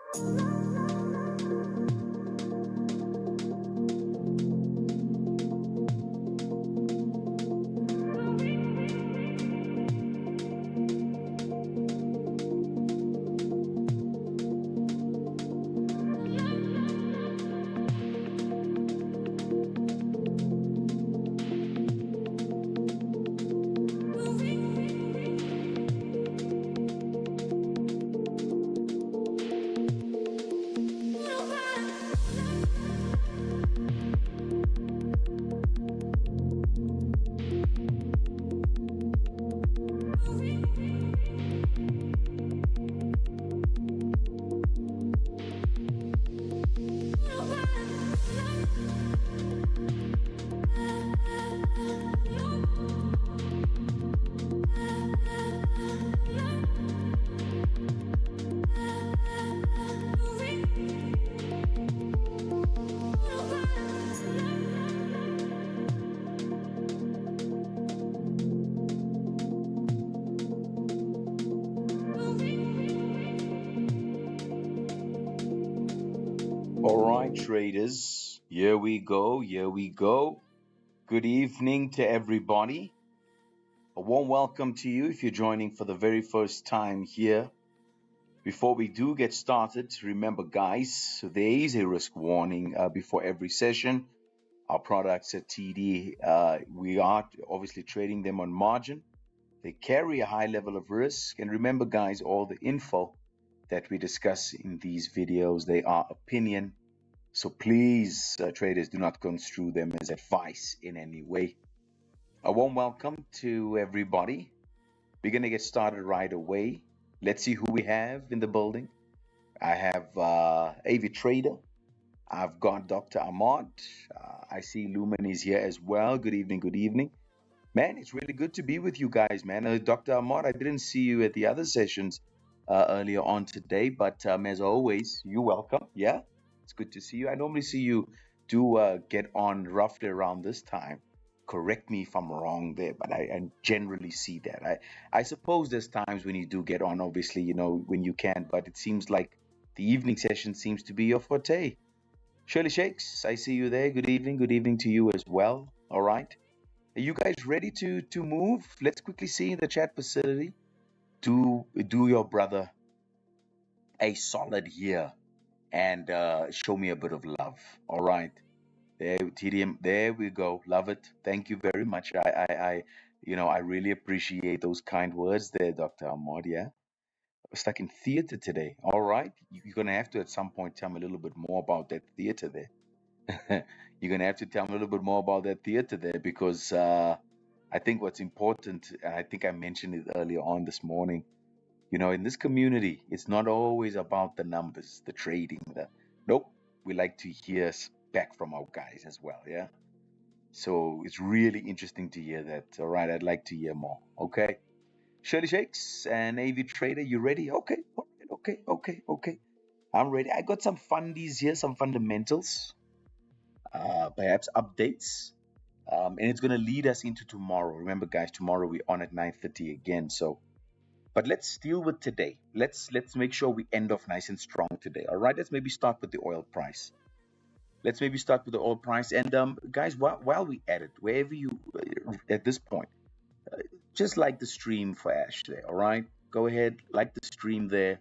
All right, traders, here we go. Good evening to everybody. A warm welcome to you if you're joining for the very first time here. Before we do get started, remember guys, there is a risk warning before every session. Our products at TD, we are obviously trading them on margin. They carry a high level of risk. And remember guys, all the info that we discuss in these videos, they are opinion. So please, traders, do not construe them as advice in any way. A warm welcome to everybody. We're going to get started right away. Let's see who we have in the building. I have AV Trader. I've got Dr. Ahmad. I see Lumen is here as well. Good evening. Man, it's really good to be with you guys, man. Dr. Ahmad, I didn't see you at the other sessions earlier on today, but as always, you're welcome. Yeah, it's good to see you. I normally see you do get on roughly around this time. Correct me if I'm wrong there, but I generally see that. I suppose there's times when you do get on, obviously, you know, when you can, but it seems like the evening session seems to be your forte. Shirley Shakes, I see you there. Good evening to you as well. All right. Are you guys ready to move? Let's quickly see in the chat facility. Do your brother a solid here and show me a bit of love. All right. There, TDM, there we go. Love it. Thank you very much. I really appreciate those kind words there, Dr. Ahmad. Yeah. We're stuck in theater today. All right. You're going to have to at some point tell me a little bit more about that theater there. You're going to have to tell me a little bit more about that theater there because I think what's important, and I think I mentioned it earlier on this morning, you know, in this community, it's not always about the numbers, the trading. Nope. We like to hear back from our guys as well. Yeah. So it's really interesting to hear that. All right. I'd like to hear more. Okay. Shirley Shakes and AV Trader, you ready? Okay. All right. Okay. I'm ready. I got some fundies here, some fundamentals, perhaps updates. And it's going to lead us into tomorrow. Remember, guys, tomorrow we're on at 9:30 again. So, but let's deal with today. Let's make sure we end off nice and strong today. All right, let's maybe start with the oil price. And guys, while we at it, wherever you at this point, just like the stream for Ash there. All right, go ahead, like the stream there.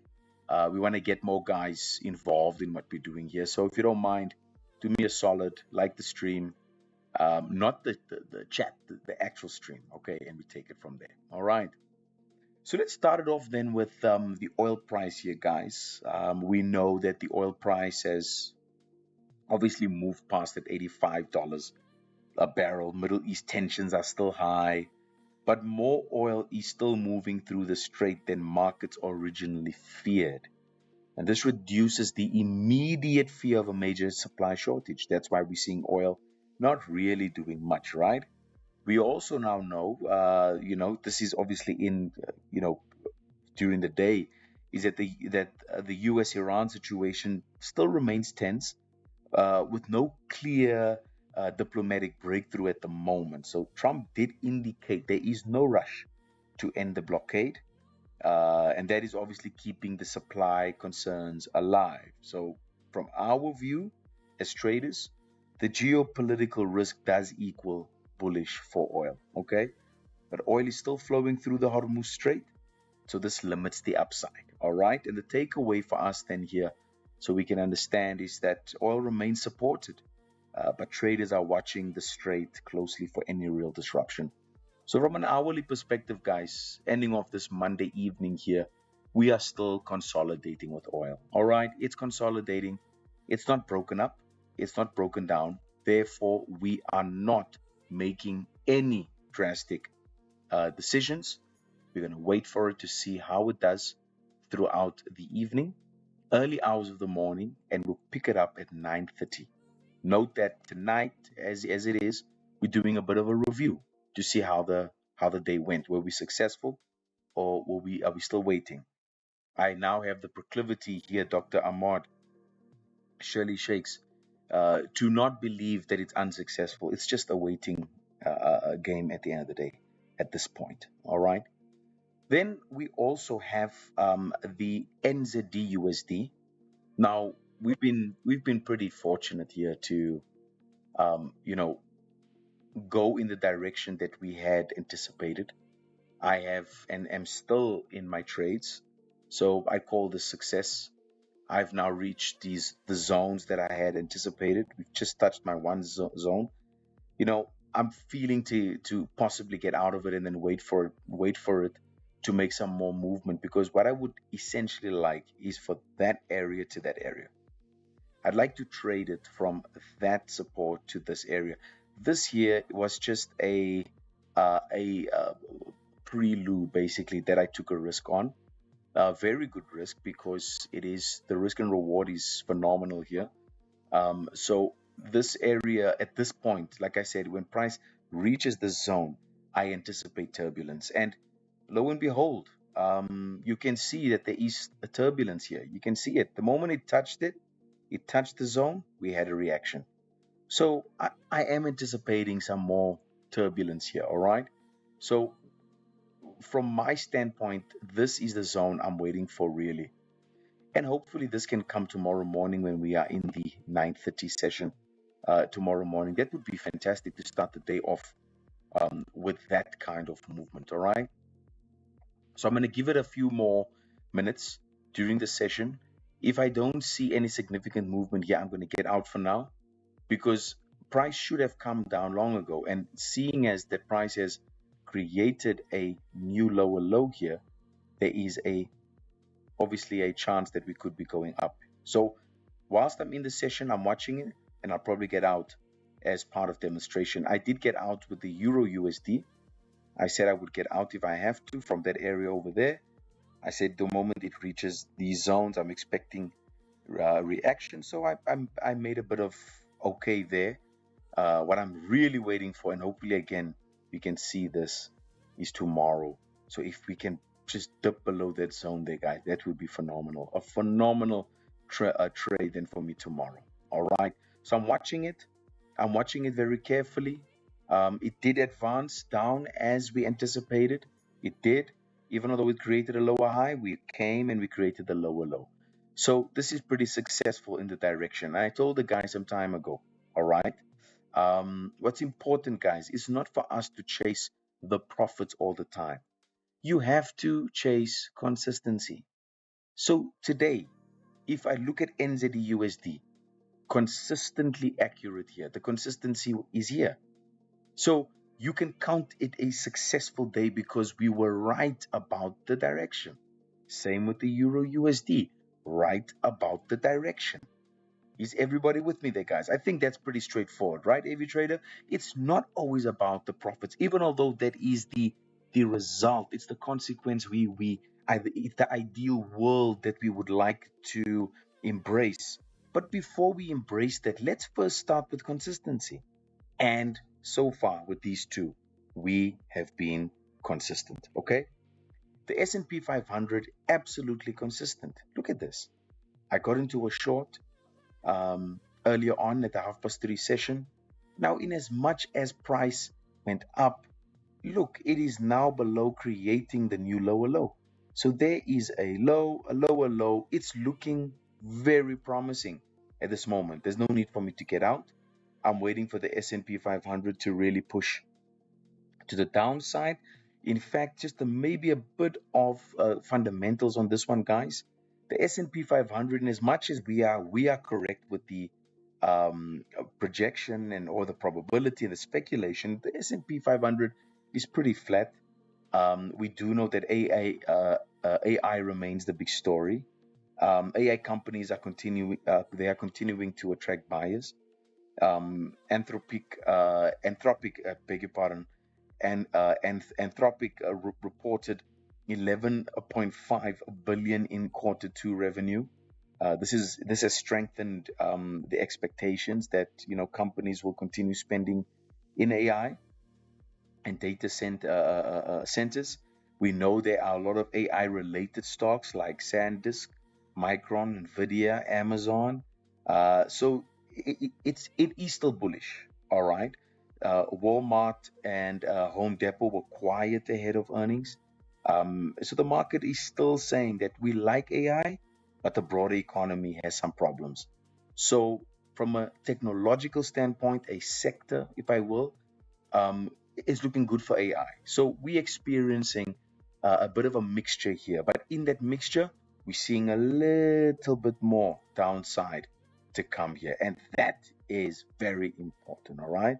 We want to get more guys involved in what we're doing here. So if you don't mind, do me a solid, like the stream. Not the chat, the actual stream, okay? And we take it from there. All right. So let's start it off then with the oil price here, guys. We know that the oil price has obviously moved past at $85 a barrel. Middle East tensions are still high, but more oil is still moving through the strait than markets originally feared. And this reduces the immediate fear of a major supply shortage. That's why we're seeing oil not really doing much, right? We also now know, this is obviously in, during the day, is that the US-Iran situation still remains tense, with no clear diplomatic breakthrough at the moment. So Trump did indicate there is no rush to end the blockade. and that is obviously keeping the supply concerns alive. So from our view as traders, the geopolitical risk does equal bullish for oil, okay? But oil is still flowing through the Hormuz Strait, so this limits the upside, all right? And the takeaway for us then here, so we can understand, is that oil remains supported, but traders are watching the strait closely for any real disruption. So from an hourly perspective, guys, ending off this Monday evening here, we are still consolidating with oil. All right, it's consolidating. It's not broken up. It's not broken down. Therefore, we are not making any drastic decisions. We're going to wait for it to see how it does throughout the evening, early hours of the morning, and we'll pick it up at 9:30. Note that tonight, as it is, we're doing a bit of a review to see how the day went. Were we successful, or are we still waiting? I now have the proclivity here, Dr. Ahmad Shirley Shakes, to not believe that it's unsuccessful. It's just a waiting game at the end of the day at this point. All right. Then we also have the NZD USD. Now we've been pretty fortunate here to you know, go in the direction that we had anticipated. I have and am still in my trades, so I call this success. I've now reached the zones that I had anticipated. We've just touched my one zone. I'm feeling to possibly get out of it and then wait for it to make some more movement, because what I would essentially like is for that area to that area. I'd like to trade it from that support to this area. This here was just a prelude, basically, that I took a risk on. Very good risk, because the risk and reward is phenomenal here. So this area at this point, like I said, when price reaches this zone, I anticipate turbulence. And lo and behold, you can see that there is a turbulence here. You can see it. The moment it touched the zone, we had a reaction. So I am anticipating some more turbulence here, all right? So from my standpoint, this is the zone I'm waiting for, really. And hopefully this can come tomorrow morning when we are in the 9:30 session tomorrow morning. That would be fantastic to start the day off with that kind of movement, all right? So I'm going to give it a few more minutes during the session. If I don't see any significant movement here, I'm going to get out for now, because price should have come down long ago. And seeing as the price has created a new lower low here, there is obviously a chance that we could be going up. So whilst I'm in the session, I'm watching it, and I'll probably get out as part of demonstration. I did get out with the Euro USD. I said I would get out if I have to from that area over there. I said the moment it reaches these zones, I'm expecting reaction. So I made a bit of okay there. What I'm really waiting for, and hopefully again we can see this, is tomorrow. So if we can just dip below that zone there, guys, that would be phenomenal. A phenomenal trade then for me tomorrow. All right. So I'm watching it. I'm watching it very carefully. It did advance down as we anticipated. It did. Even though it created a lower high, we came and we created the lower low. So this is pretty successful in the direction. I told the guys some time ago, all right? What's important, guys, is not for us to chase the profits all the time. You have to chase consistency. So today, if I look at NZD USD, consistently accurate here. The consistency is here. So you can count it a successful day because we were right about the direction. Same with the Euro USD, right about the direction. Is everybody with me there, guys? I think that's pretty straightforward, right, AV Trader? It's not always about the profits, even although that is the result. It's the consequence it's the ideal world that we would like to embrace. But before we embrace that, let's first start with consistency. And so far with these two, we have been consistent, okay? The S&P 500, absolutely consistent. Look at this. I got into a short earlier on at the 3:30 session. Now, in as much as price went up, look, it is now below creating the new lower low. So there is a low, a lower low. It's looking very promising at this moment. There's no need for me to get out. I'm waiting for the S&P 500 to really push to the downside. In fact, just maybe a bit of fundamentals on this one, guys. The S&P 500, and as much as we are correct with the projection and or the probability and the speculation, the S&P 500 is pretty flat. We do know that AI remains the big story. AI companies are continuing to attract buyers. Anthropic, beg your pardon, and Anthropic reported 11.5 billion in quarter two revenue. This has strengthened the expectations that companies will continue spending in AI and data centers. We know there are a lot of AI related stocks like SanDisk, Micron, Nvidia, Amazon. So it is still bullish. All right. Walmart and Home Depot were quiet ahead of earnings. So the market is still saying that we like AI, but the broader economy has some problems. So from a technological standpoint, a sector, if I will, is looking good for AI. So we're experiencing a bit of a mixture here, but in that mixture, we're seeing a little bit more downside to come here, and that is very important. All right.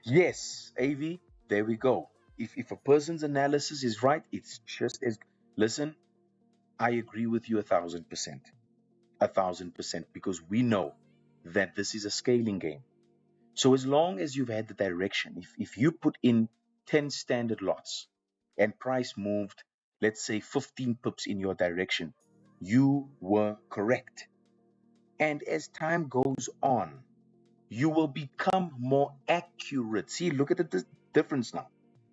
Yes, AV, there we go. If a person's analysis is right, it's just as listen, I agree with you 1,000%. 1,000%, because we know that this is a scaling game. So as long as you've had the direction, if you put in 10 standard lots and price moved, let's say 15 pips in your direction, you were correct. And as time goes on, you will become more accurate. See, look at the difference now.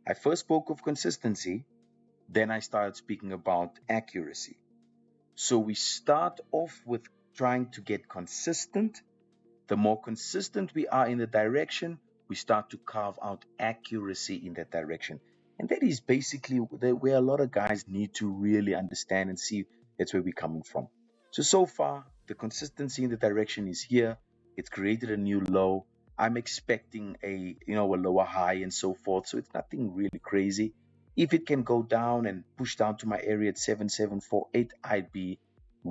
I first spoke of consistency, then I started speaking about accuracy. So we start off with trying to get consistent. The more consistent we are in the direction, we start to carve out accuracy in that direction. And that is basically where a lot of guys need to really understand and see that's where we're coming from. So far, the consistency in the direction is here. It's created a new low. I'm expecting a lower high and so forth. So it's nothing really crazy. If it can go down and push down to my area at 7748, I'd be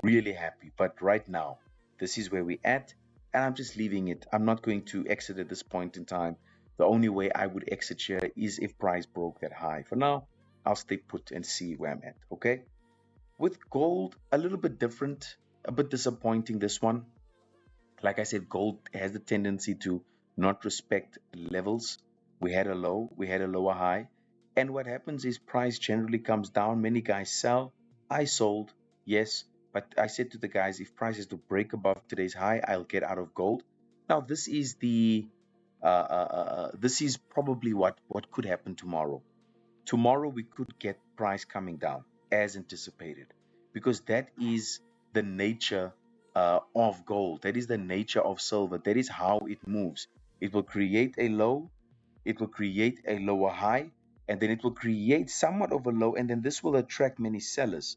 really happy. But right now, this is where we're at, and I'm just leaving it. I'm not going to exit at this point in time. The only way I would exit here is if price broke that high. For now, I'll stay put and see where I'm at. Okay. With gold, a little bit different, a bit disappointing, this one. Like I said, gold has the tendency to not respect levels. We had a low, we had a lower high. And what happens is price generally comes down. Many guys sell. I sold, yes. But I said to the guys, if price is to break above today's high, I'll get out of gold. Now, this is this is probably what could happen tomorrow. Tomorrow we could get price coming down as anticipated, because that is the nature of gold. That is the nature of silver. That is how it moves. It will create a low, it will create a lower high, and then it will create somewhat of a low, and then this will attract many sellers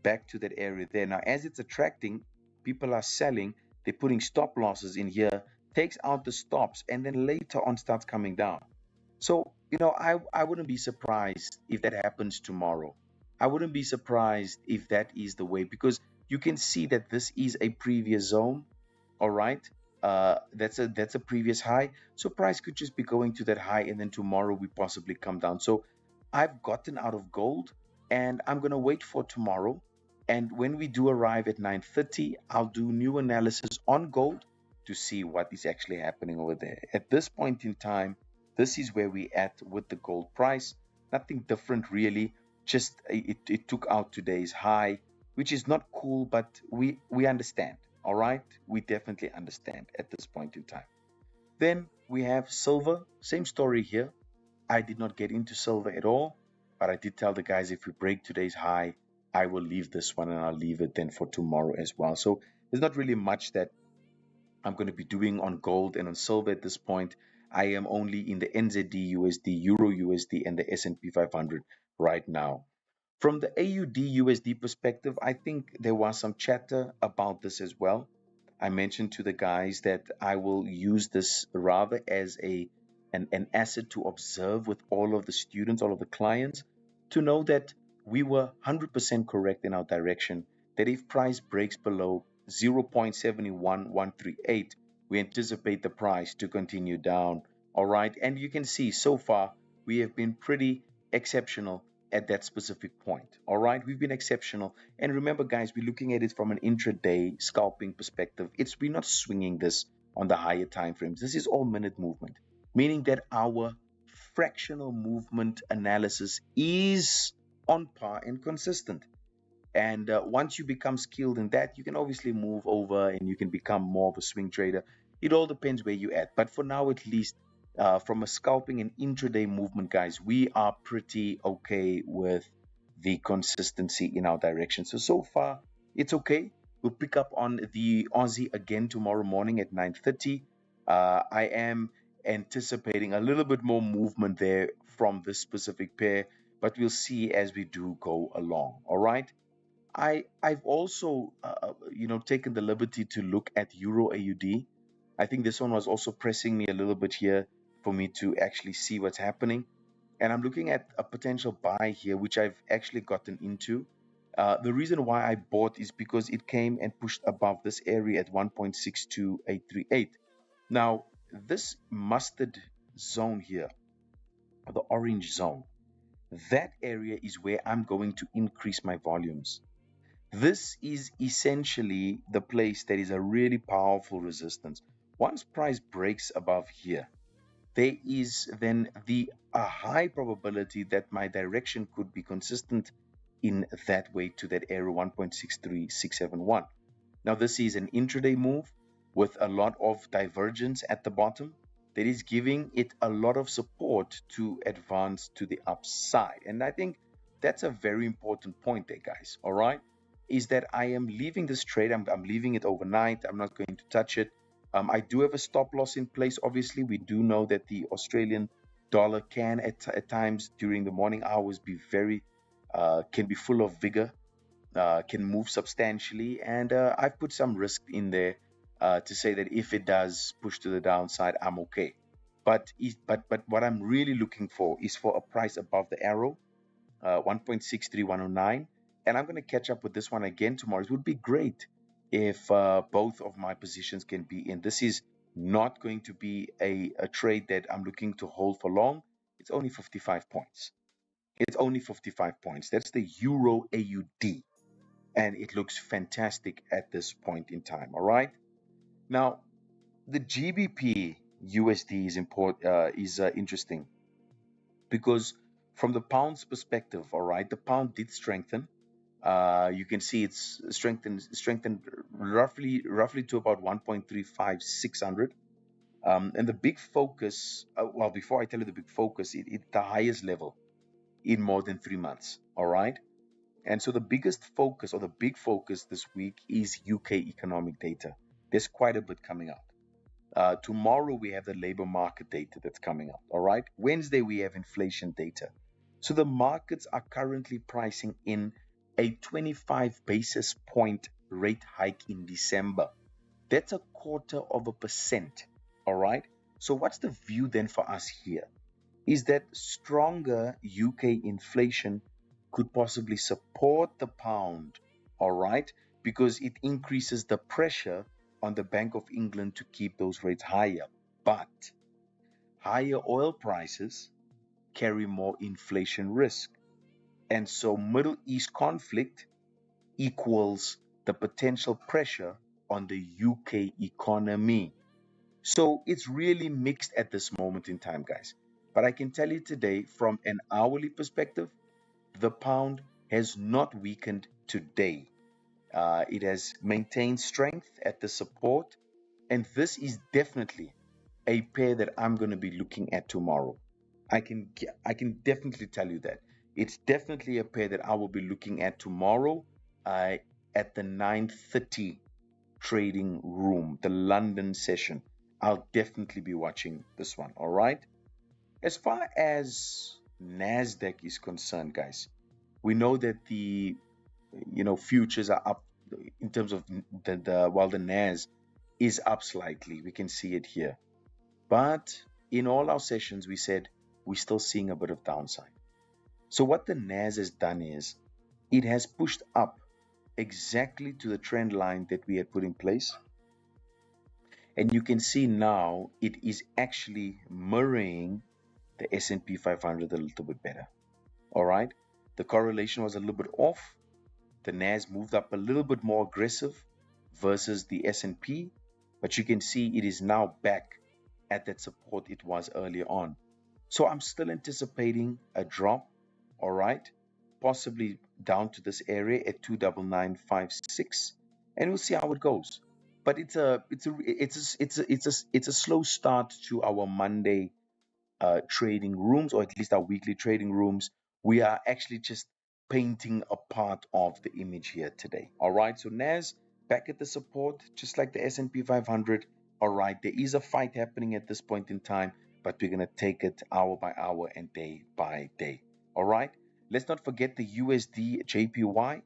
back to that area there. Now, as it's attracting, people are selling, they're putting stop losses in here, takes out the stops, and then later on starts coming down. So, I wouldn't be surprised if that happens tomorrow. I wouldn't be surprised if that is the way, because you can see that this is a previous zone. All right. That's a previous high. So price could just be going to that high, and then tomorrow we possibly come down. So I've gotten out of gold, and I'm going to wait for tomorrow. And when we do arrive at 9:30, I'll do new analysis on gold to see what is actually happening over there. At this point in time, this is where we at with the gold price. Nothing different really. Just it took out today's high, which is not cool, but we understand. All right, we definitely understand at this point in time. Then we have silver. Same story here. I did not get into silver at all, but I did tell the guys, if we break today's high, I will leave this one, and I'll leave it then for tomorrow as well. So there's not really much that I'm going to be doing on gold and on silver at this point. I am only in the NZD USD, Euro USD, and the S&P 500 right now. From the AUD USD perspective, I think there was some chatter about this as well. I mentioned to the guys that I will use this rather as an asset to observe with all of the students, all of the clients, to know that we were 100% correct in our direction, that if price breaks below 0.71138, we anticipate the price to continue down. All right. And you can see so far we have been pretty exceptional at that specific point. All right, we've been exceptional. And remember, guys, we're looking at it from an intraday scalping perspective. We're not swinging this on the higher time frames. This is all minute movement, meaning that our fractional movement analysis is on par and consistent. And once you become skilled in that, you can obviously move over and you can become more of a swing trader. It all depends where you're at. But for now, at least, from a scalping and intraday movement, guys, we are pretty okay with the consistency in our direction. So far, it's okay. We'll pick up on the Aussie again tomorrow morning at 9:30. I am anticipating a little bit more movement there from this specific pair, but we'll see as we do go along. All right. I've also taken the liberty to look at Euro AUD. I think this one was also pressing me a little bit here for me to actually see what's happening. And I'm looking at a potential buy here, which I've actually gotten into. The reason why I bought is because it came and pushed above this area at 1.62838. Now, this mustard zone here, the orange zone, that area is where I'm going to increase my volumes. This is essentially the place that is a really powerful resistance. Once price breaks above here, there is then a high probability that my direction could be consistent in that way to that area 1.63671. Now this is an intraday move with a lot of divergence at the bottom that is giving it a lot of support to advance to the upside. And I think that's a very important point there, guys. All right, is that I am leaving this trade. I'm leaving it overnight. I'm not going to touch it. I do have a stop loss in place. Obviously, we do know that the Australian dollar can at times during the morning hours be can be full of vigor, can move substantially, and I've put some risk in there to say that if it does push to the downside, I'm okay. But what I'm really looking for is for a price above the arrow, 1.63109, and I'm going to catch up with this one again tomorrow. It would be great if both of my positions can be in. This is not going to be a trade that I'm looking to hold for long. It's only 55 points. It's only 55 points. That's the Euro AUD, and it looks fantastic at this point in time. All right. Now, the GBP USD is interesting because from the pound's perspective, all right, the pound did strengthen. You can see it's strengthened roughly to about 1.35600. And the big focus, well, before I tell you the big focus, it's the highest level in more than 3 months. All right. And so the biggest focus, or the big focus this week, is UK economic data. There's quite a bit coming out. Tomorrow we have the labor market data that's coming out. All right. Wednesday we have inflation data. So the markets are currently pricing in a 25 basis point rate hike in December. That's 0.25%. All right. So what's the view then for us here? Is that stronger UK inflation could possibly support the pound, all right, because it increases the pressure on the Bank of England to keep those rates higher. But higher oil prices carry more inflation risk. And so Middle East conflict equals the potential pressure on the UK economy. So it's really mixed at this moment in time, guys. But I can tell you today, from an hourly perspective, the pound has not weakened today. It has maintained strength at the support, and this is definitely a pair that I'm going to be looking at tomorrow. I can definitely tell you that. It's definitely a pair that I will be looking at tomorrow at the 9:30 trading room, the London session. I'll definitely be watching this one, all right? As far as NASDAQ is concerned, guys, We know that the futures are up in terms of while the NAS is up slightly. We can see it here. But in all our sessions, we said we're still seeing a bit of downside. So what the NAS has done is it has pushed up exactly to the trend line that we had put in place. And you can see now it is actually mirroring the S&P 500 a little bit better. All right. The correlation was a little bit off. The NAS moved up a little bit more aggressive versus the S&P, but you can see it is now back at that support it was earlier on. So I'm still anticipating a drop, all right, possibly down to this area at 29956, and we'll see how it goes. But it's a slow start to our Monday trading rooms, or at least our weekly trading rooms. We are actually just painting a part of the image here today. All right, so NAS back at the support, just like the S&P 500. All right, there is a fight happening at this point in time, but we're going to take it hour by hour and day by day. All right, let's not forget the USD JPY.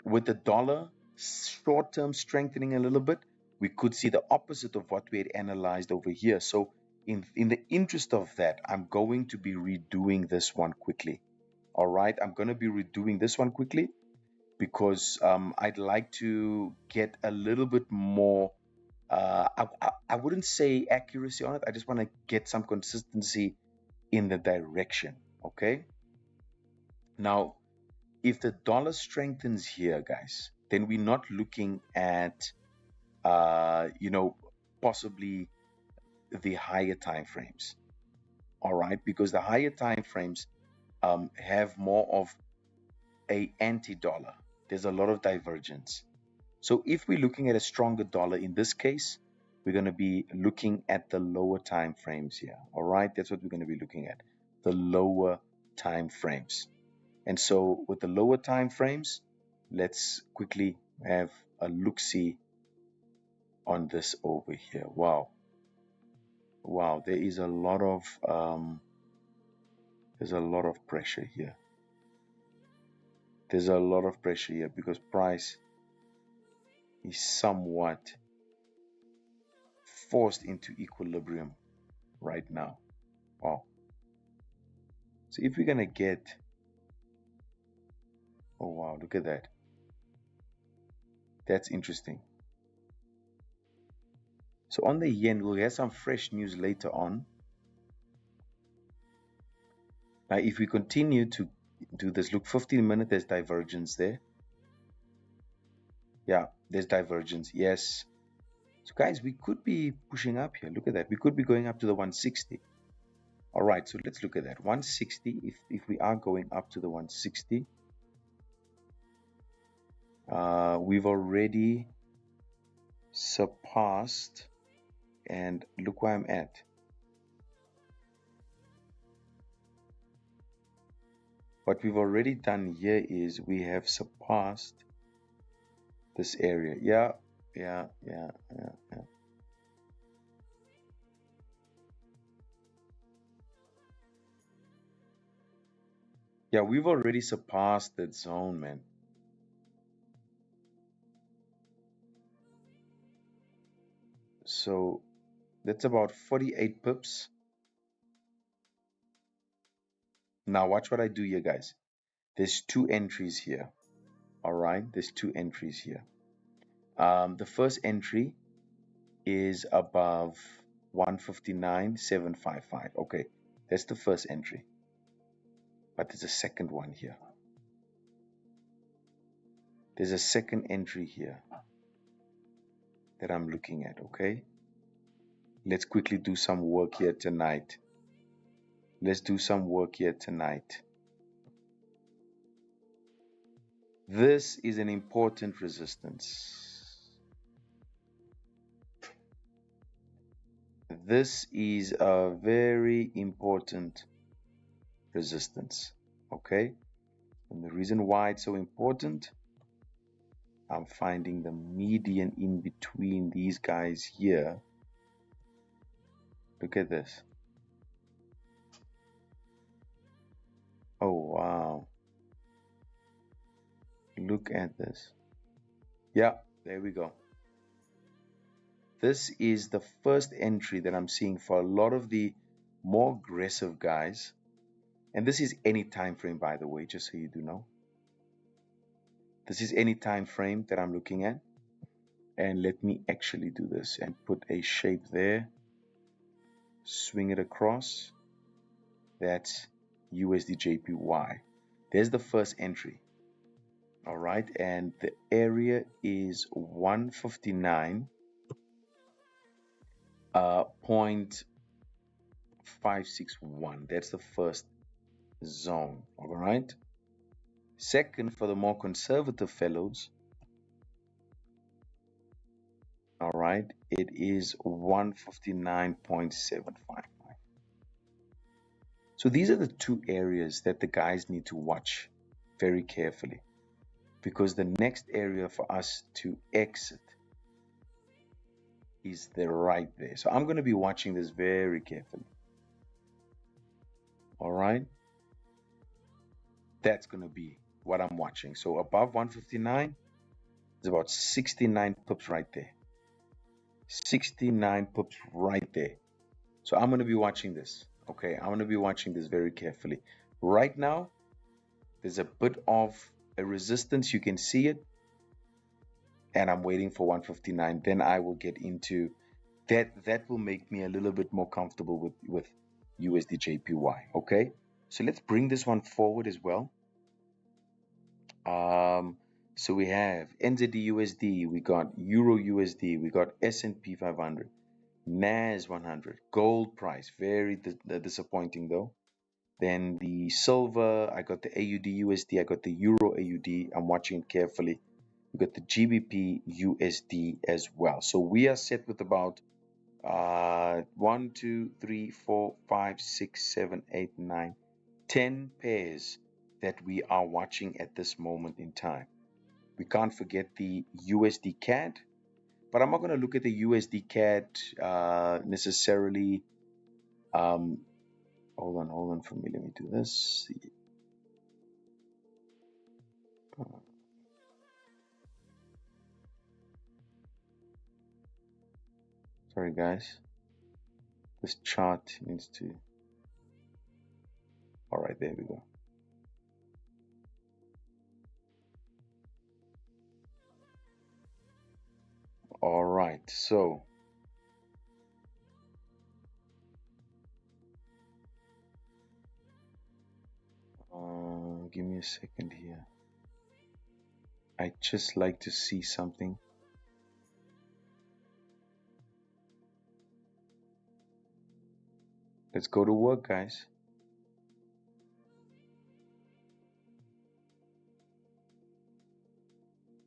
With the dollar short-term strengthening a little bit, we could see the opposite of what we had analyzed over here. So in the interest of that, I'm going to be redoing this one quickly. All right, I'm going to be redoing this one quickly because I'd like to get a little bit more, I wouldn't say accuracy on it. I just want to get some consistency in the direction, okay? Now, if the dollar strengthens here, guys, then we're not looking at, possibly the higher time frames. All right, because the higher time frames have more of a anti-dollar. There's a lot of divergence. So if we're looking at a stronger dollar in this case, we're going to be looking at the lower time frames here. All right, that's what we're going to be looking at, the lower time frames. And so with the lower time frames, let's quickly have a look-see on this over here. Wow, there is a lot of pressure here. There's a lot of pressure here because price is somewhat forced into equilibrium right now. Wow. So if we're gonna get, oh wow, look at that. That's interesting. So on the yen, we'll get some fresh news later on. Now, if we continue to do this, look, 15-minute, there's divergence there. Yeah, there's divergence. Yes. So guys, we could be pushing up here. Look at that. We could be going up to the 160. All right, so let's look at that. 160, if we are going up to the 160, we've already surpassed, and look where I'm at. What we've already done here is we have surpassed this area. Yeah. Yeah, we've already surpassed that zone, man. So that's about 48 pips. Now watch what I do here, guys. There's two entries here. All right, there's two entries here. The first entry is above 159.755. Okay, that's the first entry. But there's a second one here. There's a second entry here that I'm looking at, okay? Let's quickly do some work here tonight. Let's do some work here tonight. This is an important resistance. This is a very important resistance, okay? And the reason why it's so important, I'm finding the median in between these guys here. Look at this. Oh, wow. Look at this. Yeah, there we go. This is the first entry that I'm seeing for a lot of the more aggressive guys. And this is any time frame, by the way, just so you do know. This is any time frame that I'm looking at. And let me actually do this and put a shape there. Swing it across. That's USD/JPY. There's the first entry. All right, and the area is 159.561. That's the first zone. All right. Second, for the more conservative fellows, all right, it is 159.755. So these are the two areas that the guys need to watch very carefully, because the next area for us to exit is the right there. So I'm going to be watching this very carefully. All right. That's going to be what I'm watching. So above 159 is about 69 pips right there. 69 pips right there. So I'm going to be watching this. Okay, I'm going to be watching this very carefully. Right now, there's a bit of a resistance. You can see it. And I'm waiting for 159. Then I will get into that. That will make me a little bit more comfortable with USD/JPY. Okay, so let's bring this one forward as well. So we have NZD/USD, we got Euro/USD, we got S&P 500, NAS 100, gold price, very disappointing though. Then the silver, I got the AUD/USD, I got the Euro/AUD, I'm watching it carefully. We got the GBP/USD as well. So we are set with about 1, 2, 3, 4, 5, 6, 7, 8, 9, 10 pairs that we are watching at this moment in time. We can't forget the USD CAD, but I'm not going to look at the USD CAD necessarily. Hold on for me. Let me do this. Sorry, guys. This chart needs to. All right, there we go. All right, so give me a second here. I just like to see something. Let's go to work, guys.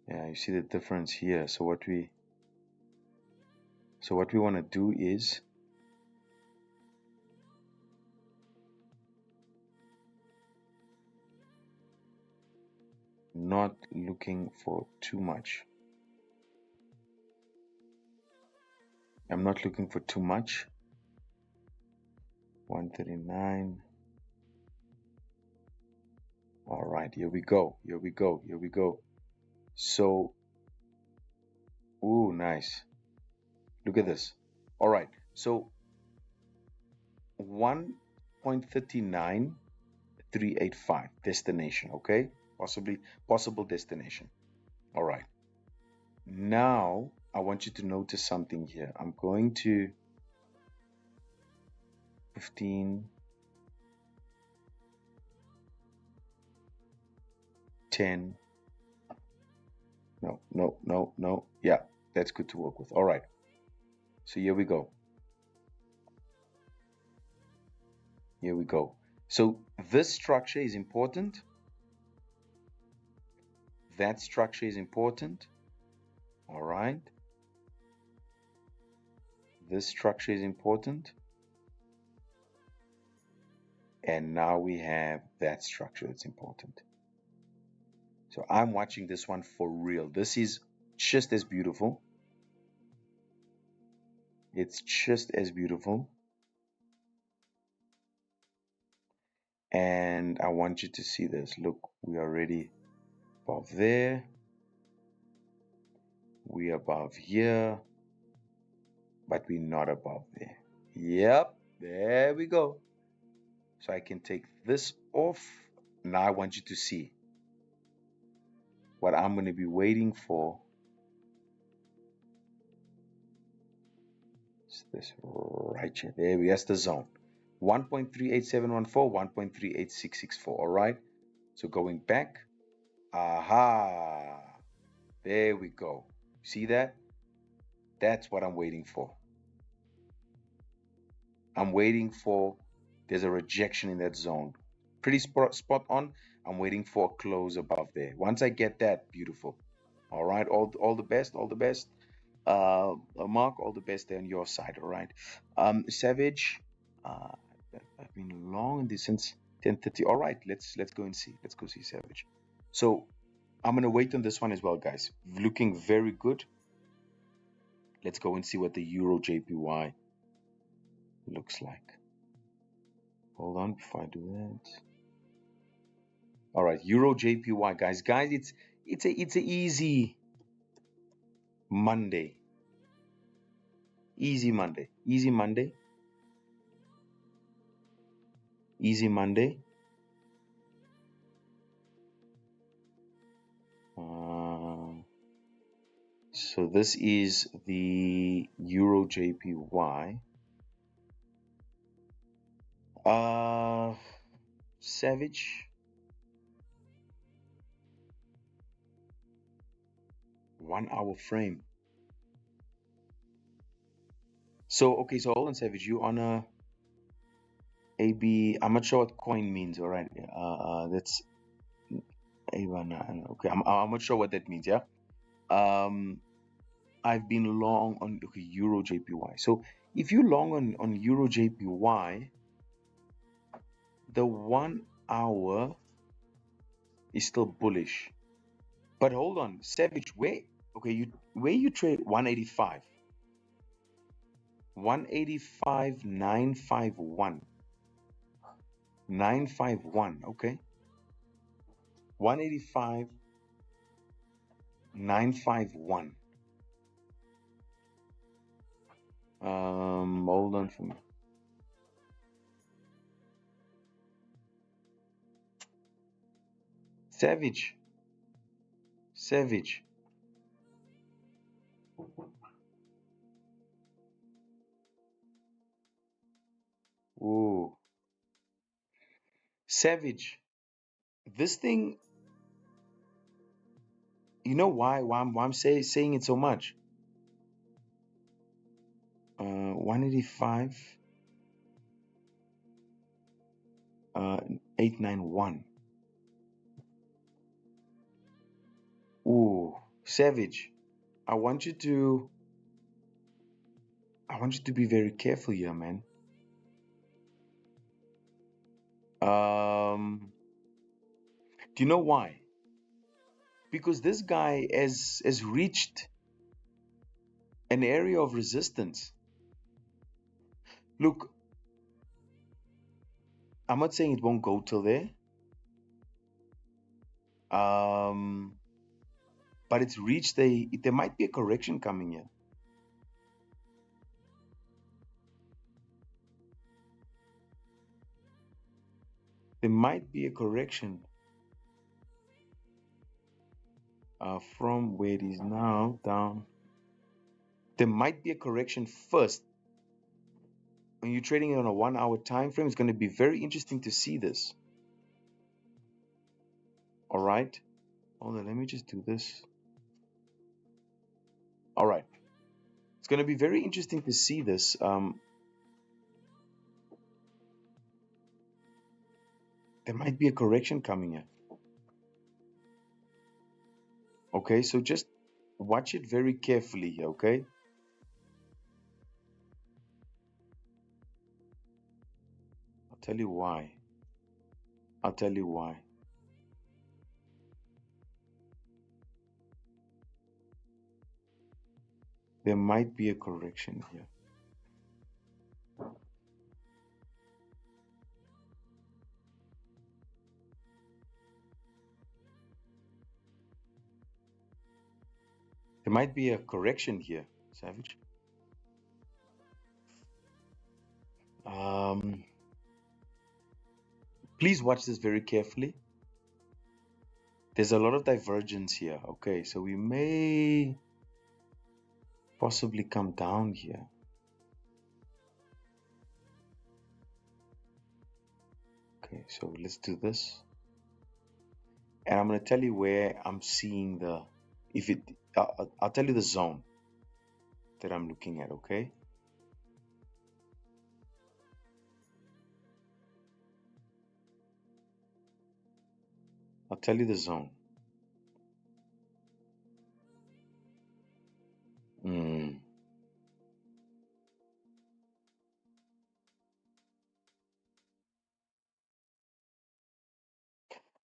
Yeah, you see the difference here. So what we want to do is not looking for too much. I'm not looking for too much. 139. All right, here we go. So, ooh, nice. Look at this. All right, so 1.39385 destination, okay? Possible destination. All right. Now, I want you to notice something here. I'm going to 15, 10. No. Yeah, that's good to work with. All right. So here we go. So this structure is important. That structure is important. All right. This structure is important. And now we have that structure that's important. So I'm watching this one for real. This is just as beautiful. It's just as beautiful. And I want you to see this. Look, we are already above there. We're above here, but we're not above there. Yep, there we go. So I can take this off. Now I want you to see what I'm going to be waiting for. It's this right here. There we go. That's the zone. 1.38714, 1.38664. All right. So going back. Aha. There we go. See that? That's what I'm waiting for. I'm waiting for, there's a rejection in that zone. Pretty spot on. I'm waiting for a close above there. Once I get that, beautiful. All right. All the best. All the best. Mark, all the best there on your side. All right. Savage. I've been long in this since 10:30. All right. Let's go and see. Let's go see Savage. So I'm gonna wait on this one as well, guys. Looking very good. Let's go and see what the Euro JPY looks like. Hold on before I do that. All right, Euro JPY, guys. It's a easy Monday. Easy Monday. Easy Monday. Easy Monday. So this is the Euro JPY. Savage. 1 hour frame. So okay, so hold on, Savage. You on a AB? I'm not sure what coin means. All right. That's A1. Okay, I'm not sure what that means. Yeah. I've been long on Euro JPY. So if you long on Euro JPY, the 1 hour is still bullish. But hold on, Savage, where you trade 185. 185,951. 951, okay. 185,951. Hold on for me. Savage. Ooh. Savage. This thing, you know why I'm saying it so much? 185, 891. Ooh, Savage. I want you to be very careful here, man. Do you know why? Because this guy has reached an area of resistance. Look, I'm not saying it won't go till there. But it's reached there might be a correction coming here. There might be a correction from where it is now down. There might be a correction first. When you're trading on a 1 hour time frame, it's going to be very interesting to see this. All right. Hold on, let me just do this. All right. It's going to be very interesting to see this. There might be a correction coming in. Okay, so just watch it very carefully here, okay? I'll tell you why. There might be a correction here. There might be a correction here, Savage. Please watch this very carefully. There's a lot of divergence here. Okay, so we may possibly come down here. Okay, so let's do this. And I'm going to tell you where I'm seeing the, I'll tell you the zone that I'm looking at, okay? I'll tell you the zone.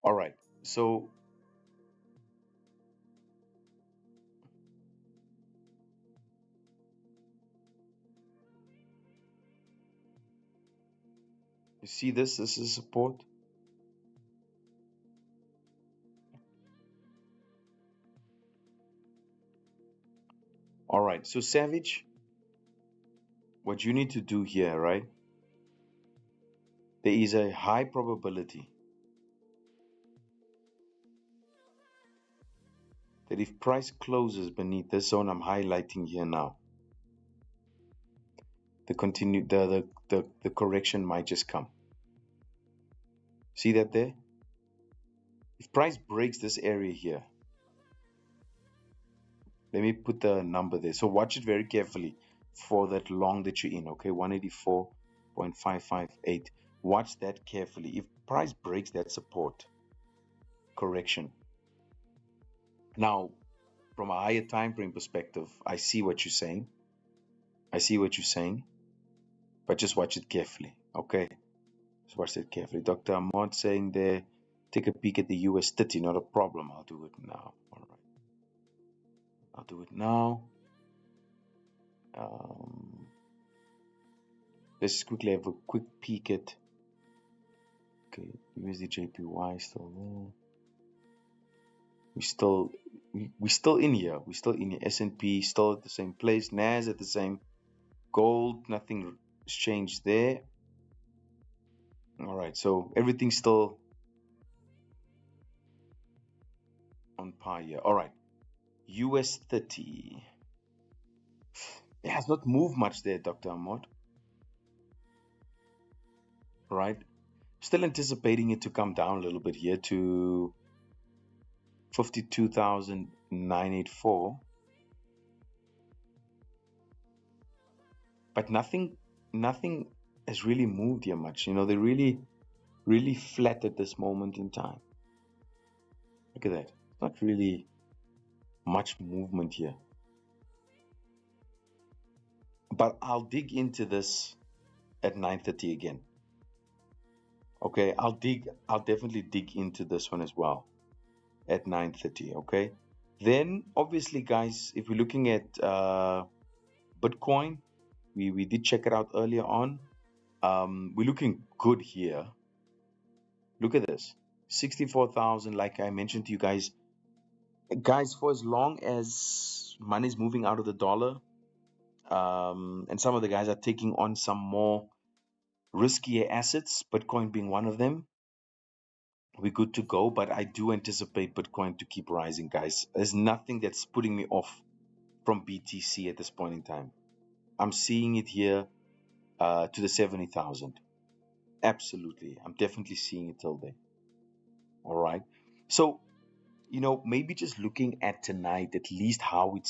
All right, so you see this? This is support. All right, so Savage, what you need to do here, right? There is a high probability that if price closes beneath this zone I'm highlighting here now, the correction might just come. See that there? If price breaks this area here, let me put the number there. So watch it very carefully for that long that you're in, okay? 184.558. Watch that carefully. If price breaks that support, correction. Now, from a higher time frame perspective, I see what you're saying. But just watch it carefully, okay? Just watch it carefully. Dr. Ahmad saying there, take a peek at the US 30, not a problem. I'll do it now. All right. I'll do it now. Let's quickly have a quick peek at, okay, USD JPY still there. We're still in here. S&P still at the same place. NAS at the same. Gold, nothing has changed there. All right, so everything's still on par here. All right, US 30. It has not moved much there, Dr. Ahmad. Right, still anticipating it to come down a little bit here to 52,984. But nothing has really moved here much. You know, they're really flat at this moment in time. Look at that. Not really much movement here. But I'll dig into this at 9:30 again. Okay, I'll definitely dig into this one as well at 9:30. Okay, then obviously, guys, if we're looking at Bitcoin, we did check it out earlier on. We're looking good here. Look at this, 64,000. Like I mentioned to you guys, for as long as money's moving out of the dollar, and some of the guys are taking on some more riskier assets, Bitcoin being one of them, we're good to go. But I do anticipate Bitcoin to keep rising, guys. There's nothing that's putting me off from BTC at this point in time. I'm seeing it here to the 70,000. Absolutely, I'm definitely seeing it till there. All right, so you know, maybe just looking at tonight, at least how it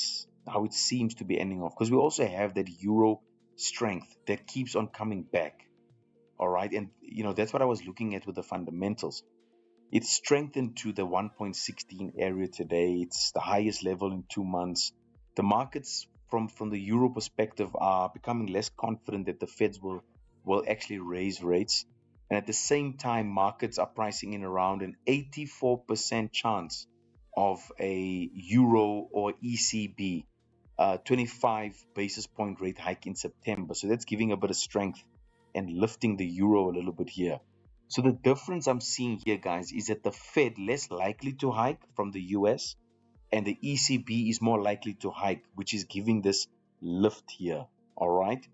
seems to be ending off, because we also have that euro strength that keeps on coming back. All right, and you know, that's what I was looking at with the fundamentals. It's strengthened to the 1.16 area today. It's the highest level in 2 months. The markets from the euro perspective are becoming less confident that the Feds will actually raise rates. And at the same time, markets are pricing in around an 84% chance of a euro or ECB 25 basis point rate hike in September. So that's giving a bit of strength and lifting the euro a little bit here. So the difference I'm seeing here, guys, is that the Fed less likely to hike from the US, and the ECB is more likely to hike, which is giving this lift here. All right.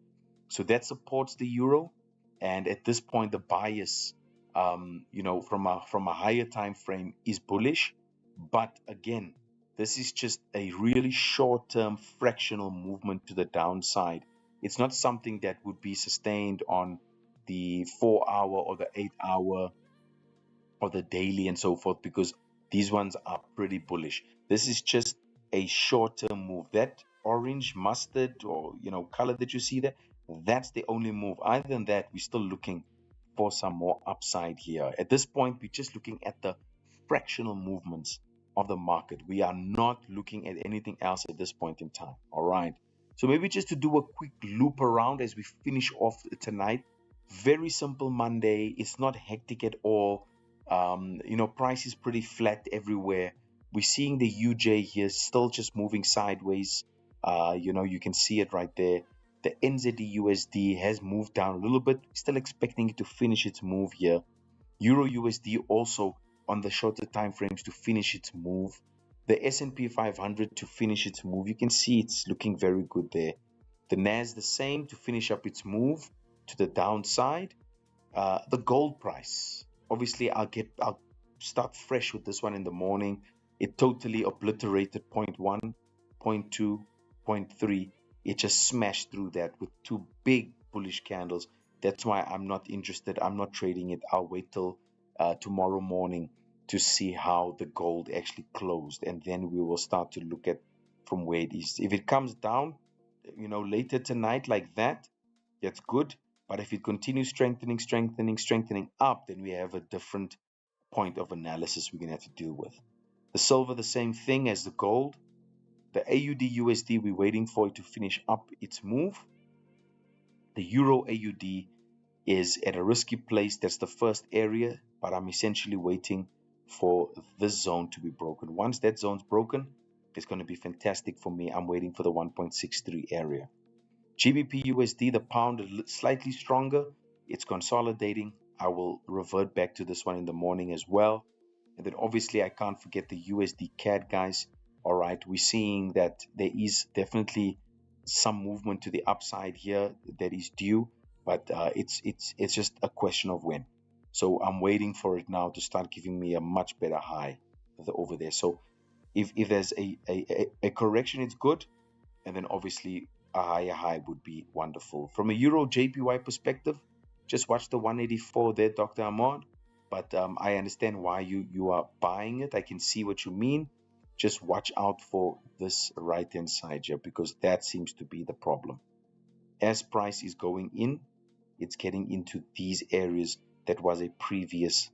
So that supports the euro, and at this point, the bias, from a higher time frame is bullish. But again, this is just a really short-term fractional movement to the downside. It's not something that would be sustained on the 4-hour or the 8-hour or the daily and so forth, because these ones are pretty bullish. This is just a short-term move. That orange mustard or color that you see there, that's the only move. Other than that, we're still looking for some more upside here. At this point, we're just looking at the fractional movements of the market. We are not looking at anything else at this point in time. All right. So maybe just to do a quick loop around as we finish off tonight. Very simple Monday. It's not hectic at all. Price is pretty flat everywhere. We're seeing the UJ here still just moving sideways. You can see it right there. The NZD USD has moved down a little bit. Still expecting it to finish its move here. Euro USD also on the shorter time frames to finish its move. The S&P 500 to finish its move. You can see it's looking very good there. The NAS the same to finish up its move to the downside. The gold price. Obviously, I'll start fresh with this one in the morning. It totally obliterated 0.1, 0.2, 0.3. It just smashed through that with two big bullish candles. That's why I'm not interested. I'm not trading it. I'll wait till tomorrow morning to see how the gold actually closed, and then we will start to look at from where it is. If it comes down, later tonight like that, that's good. But if it continues strengthening up, then we have a different point of analysis we're going to have to deal with. The silver, the same thing as the gold. The AUD USD, we're waiting for it to finish up its move. The Euro AUD is at a risky place. That's the first area, but I'm essentially waiting for this zone to be broken. Once that zone's broken, it's going to be fantastic for me. I'm waiting for the 1.63 area. GBP USD, the pound slightly stronger. It's consolidating. I will revert back to this one in the morning as well. And then obviously I can't forget the USD CAD, guys. All right, we're seeing that there is definitely some movement to the upside here that is due, but it's just a question of when. So I'm waiting for it now to start giving me a much better high over there. So if there's a correction, it's good, and then obviously a higher high would be wonderful. From a Euro JPY perspective, just watch the 184 there, Dr. Ahmad. But I understand why you are buying it. I can see what you mean. Just watch out for this right-hand side here, because that seems to be the problem. As price is going in, it's getting into these areas that was a previous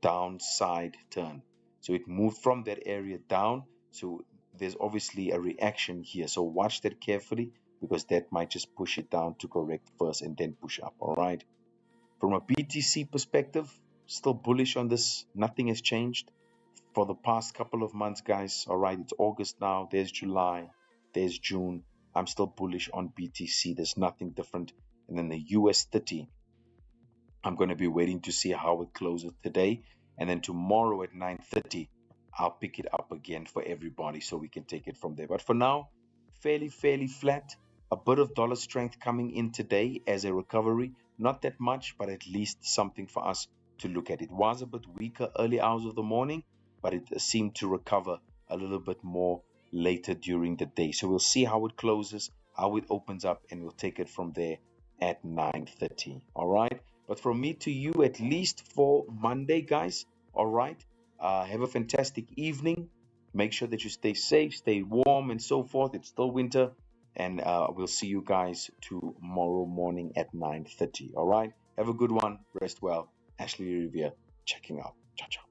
downside turn. So it moved from that area down. So there's obviously a reaction here. So watch that carefully, because that might just push it down to correct first and then push up. All right. From a BTC perspective, still bullish on this. Nothing has changed for the past couple of months, guys. All right. It's August now. There's July. There's June. I'm still bullish on BTC. There's nothing different. And then the US 30. I'm going to be waiting to see how it closes today. And then tomorrow at 9:30, I'll pick it up again for everybody so we can take it from there. But for now, fairly flat. A bit of dollar strength coming in today as a recovery. Not that much, but at least something for us to look at. It was a bit weaker early hours of the morning, but it seemed to recover a little bit more later during the day. So we'll see how it closes, how it opens up, and we'll take it from there at 9:30. All right. But from me to you, at least for Monday, guys. All right. Have a fantastic evening. Make sure that you stay safe, stay warm, and so forth. It's still winter. And we'll see you guys tomorrow morning at 9:30. All right. Have a good one. Rest well. Ashley Revere checking out. Ciao, ciao.